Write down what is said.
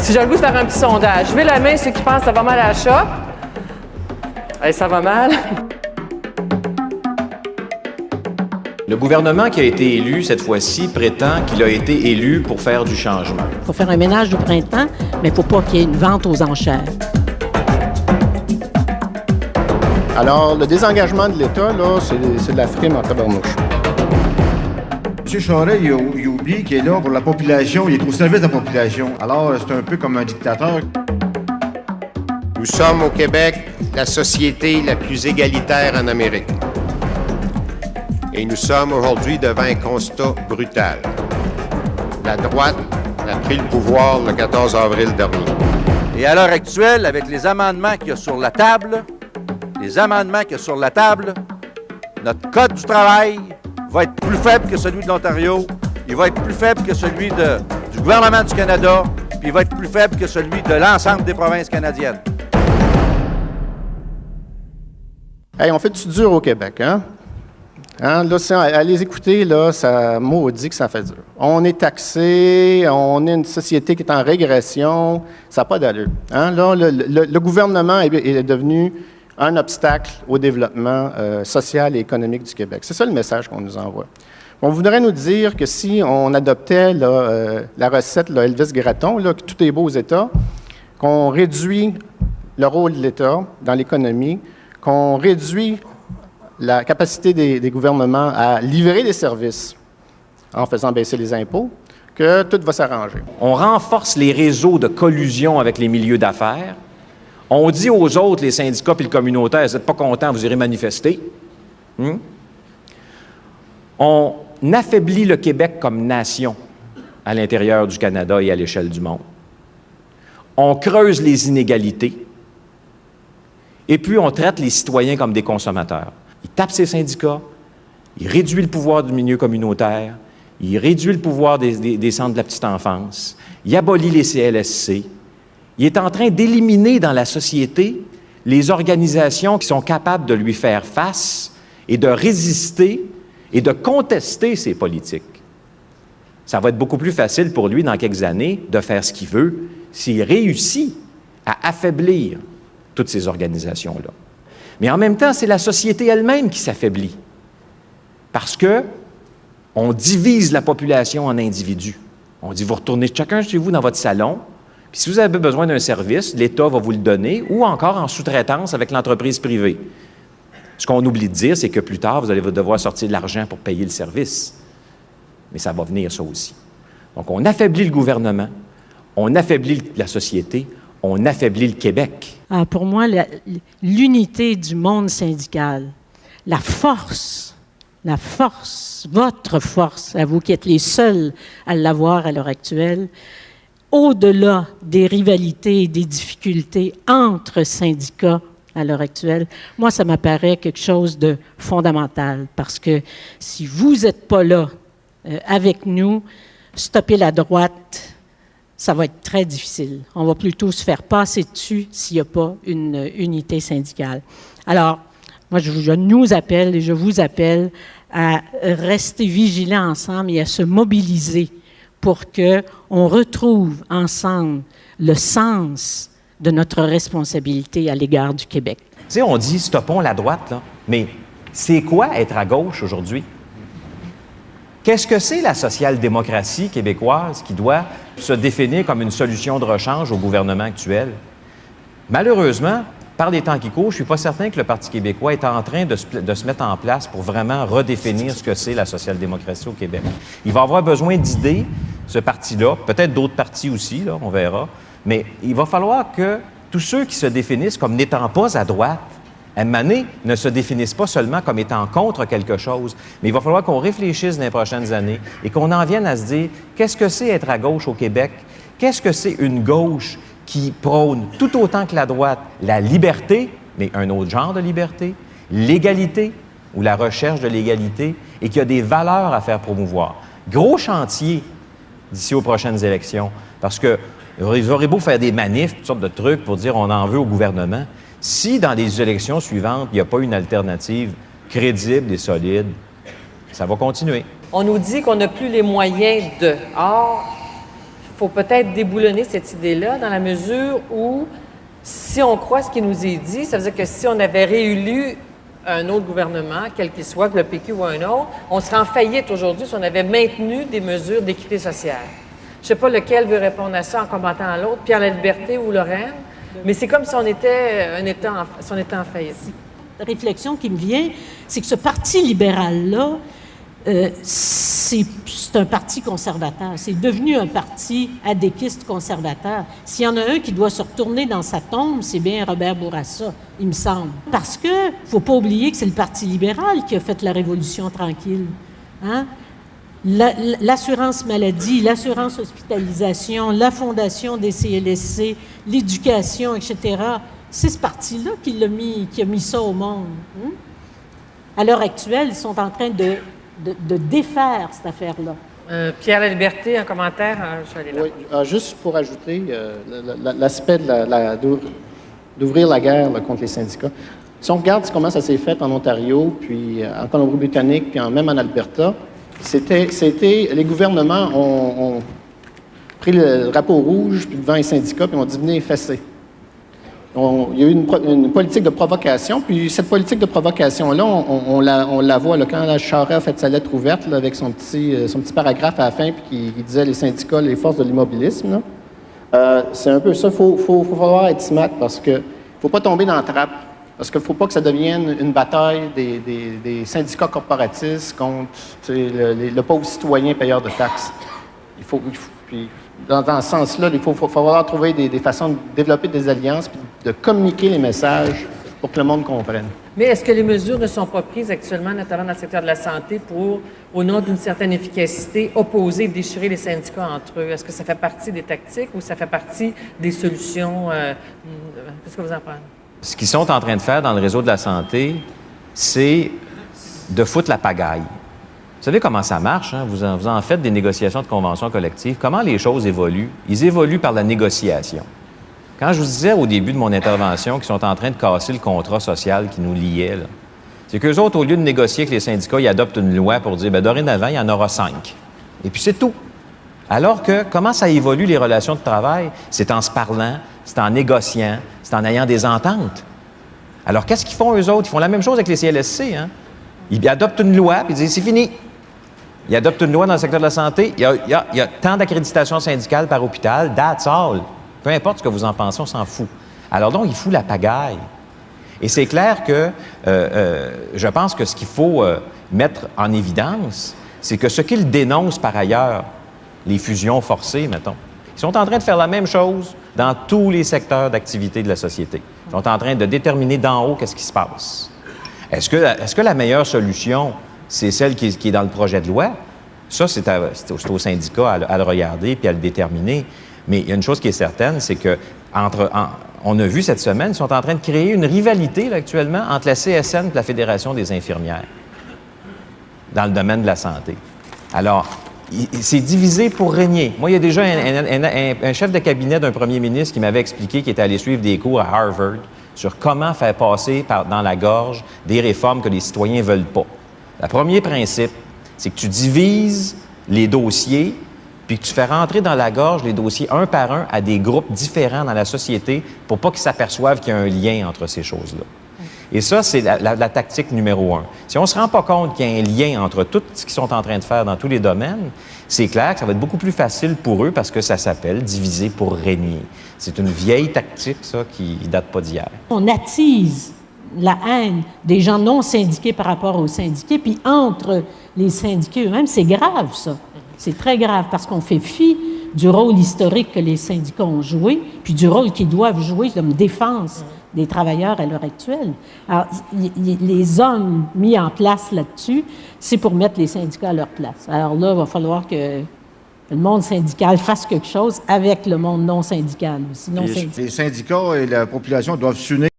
Si j'ai le goût de faire un petit sondage, je vais la main ceux qui pensent que ça va mal à la shop. Hey, ça va mal. Le gouvernement qui a été élu cette fois-ci prétend qu'il a été élu pour faire du changement. Il faut faire un ménage du printemps, mais il ne faut pas qu'il y ait une vente aux enchères. Alors, le désengagement de l'État, là, c'est de la frime en tabarnouche. M. Charest, il oublie qu'il est là pour la population, il est au service de la population. Alors, c'est un peu comme un dictateur. Nous sommes au Québec la société la plus égalitaire en Amérique. Et nous sommes aujourd'hui devant un constat brutal. La droite a pris le pouvoir le 14 avril dernier. Et à l'heure actuelle, avec les amendements qu'il y a sur la table, notre Code du travail va être plus faible que celui de l'Ontario, il va être plus faible que celui du gouvernement du Canada, puis il va être plus faible que celui de l'ensemble des provinces canadiennes. Hey, on fait du dur au Québec, hein? Là, à les écouter, là, ça maudit que ça fait dur. On est taxé, on est une société qui est en régression, ça n'a pas d'allure. Hein? Là, le gouvernement est devenu un obstacle au développement social et économique du Québec. C'est ça le message qu'on nous envoie. On voudrait nous dire que si on adoptait là, la recette là, Elvis Gratton, là, que tout est beau aux États, qu'on réduit le rôle de l'État dans l'économie, qu'on réduit la capacité des gouvernements à livrer des services en faisant baisser les impôts, que tout va s'arranger. On renforce les réseaux de collusion avec les milieux d'affaires. On dit aux autres, les syndicats et le communautaire, vous n'êtes pas contents, vous irez manifester. On affaiblit le Québec comme nation à l'intérieur du Canada et à l'échelle du monde. On creuse les inégalités. Et puis, on traite les citoyens comme des consommateurs. Il tape ses syndicats, il réduit le pouvoir du milieu communautaire, il réduit le pouvoir des centres de la petite enfance, il abolit les CLSC. Il est en train d'éliminer dans la société les organisations qui sont capables de lui faire face et de résister et de contester ses politiques. Ça va être beaucoup plus facile pour lui dans quelques années de faire ce qu'il veut s'il réussit à affaiblir toutes ces organisations-là. Mais en même temps, c'est la société elle-même qui s'affaiblit parce qu'on divise la population en individus. On dit, vous retournez chacun chez vous dans votre salon, puis si vous avez besoin d'un service, l'État va vous le donner ou encore en sous-traitance avec l'entreprise privée. Ce qu'on oublie de dire, c'est que plus tard, vous allez devoir sortir de l'argent pour payer le service. Mais ça va venir, ça aussi. Donc, on affaiblit le gouvernement, on affaiblit la société, on affaiblit le Québec. Pour moi, l'unité du monde syndical, la force, votre force, à vous qui êtes les seuls à l'avoir à l'heure actuelle, au-delà des rivalités et des difficultés entre syndicats à l'heure actuelle, moi, ça m'apparaît quelque chose de fondamental parce que si vous n'êtes pas là avec nous, stopper la droite, ça va être très difficile. On va plutôt se faire passer dessus s'il n'y a pas une unité syndicale. Alors, moi, je nous appelle et je vous appelle à rester vigilants ensemble et à se mobiliser pour qu'on retrouve ensemble le sens de notre responsabilité à l'égard du Québec. Tu sais, on dit « stoppons la droite », là, mais c'est quoi être à gauche aujourd'hui? Qu'est-ce que c'est la social-démocratie québécoise qui doit se définir comme une solution de rechange au gouvernement actuel? Malheureusement, par les temps qui courent, je ne suis pas certain que le Parti québécois est en train de se mettre en place pour vraiment redéfinir ce que c'est la social-démocratie au Québec. Il va avoir besoin d'idées, ce parti-là, peut-être d'autres partis aussi, là, on verra, mais il va falloir que tous ceux qui se définissent comme n'étant pas à droite, à un moment donné, ne se définissent pas seulement comme étant contre quelque chose, mais il va falloir qu'on réfléchisse dans les prochaines années et qu'on en vienne à se dire qu'est-ce que c'est être à gauche au Québec? Qu'est-ce que c'est une gauche qui prône tout autant que la droite la liberté, mais un autre genre de liberté, l'égalité ou la recherche de l'égalité et qui a des valeurs à faire promouvoir. Gros chantier d'ici aux prochaines élections parce que ils auraient beau faire des manifs, toutes sortes de trucs pour dire on en veut au gouvernement. Si dans les élections suivantes, il n'y a pas une alternative crédible et solide, ça va continuer. On nous dit qu'on n'a plus les moyens de. Or, faut peut-être déboulonner cette idée-là dans la mesure où, si on croit ce qui nous est dit, ça veut dire que si on avait réélu un autre gouvernement, quel qu'il soit, que le PQ ou un autre, on serait en faillite aujourd'hui si on avait maintenu des mesures d'équité sociale. Je ne sais pas lequel veut répondre à ça en commentant à l'autre, Pierre Laliberté ou Lorraine, mais c'est comme si on était en faillite. La réflexion qui me vient, c'est que ce parti libéral-là, c'est un parti conservateur. C'est devenu un parti adéquiste conservateur. S'il y en a un qui doit se retourner dans sa tombe, c'est bien Robert Bourassa, il me semble. Parce que faut pas oublier que c'est le Parti libéral qui a fait la Révolution tranquille. Hein? L'assurance maladie, l'assurance hospitalisation, la fondation des CLSC, l'éducation, etc., c'est ce parti-là qui a mis ça au monde. Hein? À l'heure actuelle, ils sont en train de défaire cette affaire-là. Pierre Laliberté, un commentaire? Je vais aller là. Oui, juste pour ajouter l'aspect d'ouvrir la guerre là, contre les syndicats. Si on regarde comment ça s'est fait en Ontario, puis en Colombie-Britannique, puis même en Alberta, les gouvernements ont pris le drapeau rouge puis devant les syndicats, puis ont dit « venez effacer ». Il y a eu une politique de provocation, puis cette politique de provocation-là, on la voit là, quand Charest a fait sa lettre ouverte là, avec son petit paragraphe à la fin, puis qui disait les syndicats, les forces de l'immobilisme. C'est un peu ça. Il faut falloir être smart parce que faut pas tomber dans la trappe. Parce qu'il ne faut pas que ça devienne une bataille des syndicats corporatistes contre le pauvre citoyen payeur de taxes. Puis, dans ce sens-là, il faut falloir trouver des façons de développer des alliances puis de communiquer les messages pour que le monde comprenne. Mais est-ce que les mesures ne sont pas prises actuellement, notamment dans le secteur de la santé, pour, au nom d'une certaine efficacité, opposer et déchirer les syndicats entre eux? Est-ce que ça fait partie des tactiques ou ça fait partie des solutions? Qu'est-ce que vous en pensez? Ce qu'ils sont en train de faire dans le réseau de la santé, c'est de foutre la pagaille. Vous savez comment ça marche, hein? Vous en faites des négociations de conventions collectives. Comment les choses évoluent? Ils évoluent par la négociation. Quand je vous disais au début de mon intervention qu'ils sont en train de casser le contrat social qui nous liait, c'est qu'eux autres, au lieu de négocier avec les syndicats, ils adoptent une loi pour dire, bien, dorénavant, il y en aura 5. Et puis c'est tout. Alors que, comment ça évolue les relations de travail? C'est en se parlant, c'est en négociant, c'est en ayant des ententes. Alors, qu'est-ce qu'ils font, eux autres? Ils font la même chose avec les CLSC, hein? Ils adoptent une loi, puis ils disent, c'est fini. Ils adoptent une loi dans le secteur de la santé. Il y a tant d'accréditation syndicale par hôpital, that's all. Peu importe ce que vous en pensez, on s'en fout. Alors donc, il fout la pagaille. Et c'est clair que je pense que ce qu'il faut mettre en évidence, c'est que ce qu'ils dénoncent par ailleurs, les fusions forcées, mettons, ils sont en train de faire la même chose dans tous les secteurs d'activité de la société. Ils sont en train de déterminer d'en haut qu'est-ce qui se passe. Est-ce que la meilleure solution, c'est celle qui est dans le projet de loi? Ça, c'est au syndicat à le regarder puis à le déterminer. Mais il y a une chose qui est certaine, c'est que on a vu cette semaine, ils sont en train de créer une rivalité là, actuellement entre la CSN et la Fédération des infirmières dans le domaine de la santé. Alors, c'est divisé pour régner. Moi, il y a déjà un chef de cabinet d'un premier ministre qui m'avait expliqué qu'il était allé suivre des cours à Harvard sur comment faire passer dans la gorge des réformes que les citoyens ne veulent pas. Le premier principe, c'est que tu divises les dossiers puis que tu fais rentrer dans la gorge les dossiers un par un à des groupes différents dans la société pour pas qu'ils s'aperçoivent qu'il y a un lien entre ces choses-là. Et ça, c'est la tactique numéro 1. Si on ne se rend pas compte qu'il y a un lien entre tout ce qu'ils sont en train de faire dans tous les domaines, c'est clair que ça va être beaucoup plus facile pour eux parce que ça s'appelle diviser pour régner. C'est une vieille tactique, ça, qui ne date pas d'hier. On attise la haine des gens non syndiqués par rapport aux syndiqués, puis entre les syndiqués eux-mêmes, c'est grave, ça. C'est très grave parce qu'on fait fi du rôle historique que les syndicats ont joué, puis du rôle qu'ils doivent jouer comme défense des travailleurs à l'heure actuelle. Alors, les hommes mis en place là-dessus, c'est pour mettre les syndicats à leur place. Alors là, il va falloir que le monde syndical fasse quelque chose avec le monde non syndical. Les syndicats et la population doivent s'unir.